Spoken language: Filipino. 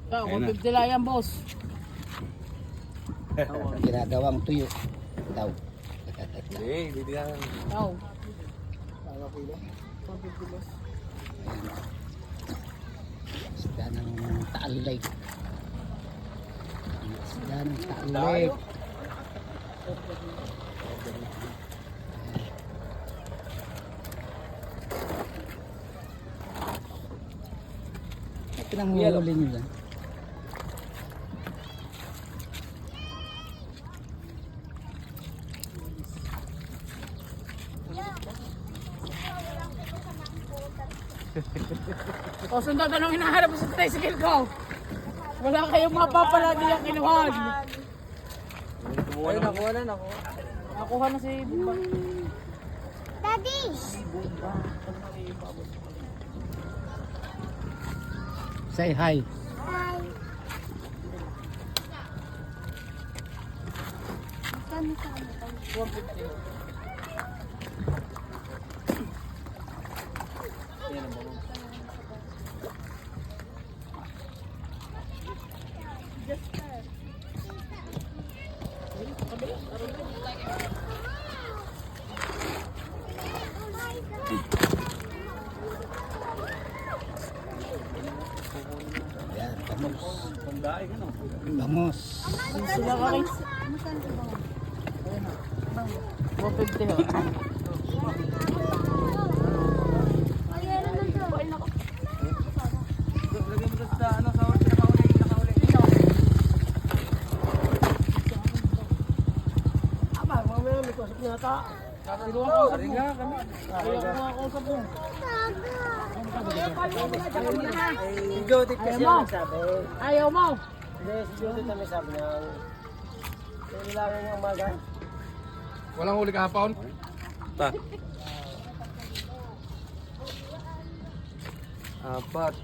Ayun na. 150 lang yan, boss. Ginagawang tuyo daw. Hindi, hindi ka. Ikaw. Isda ng Taal Lake. Isda ng Taal Lake. Ito nang huli nyo lang. O, sundan anong hinaharap sa tricycle ko. Wala kayong mapapala niyang kinuhan. Ay, nakuha na, nakuha. Nakuha na si Bumba. Daddy! Say hi. Hi! Kami kami. Ayan, bamos. Pandai ka, no? Bamos. Sila ka rin. 150 ho. Lagyan mo doon sa, ano, sa huli, nakauli. Ari nga, kami. Si Judith kasi ang nagsabi. Ayaw mo. Hindi, si Judith na may sabi na kailangan niya umaga. Walang huli kahapon? Ta. Apat.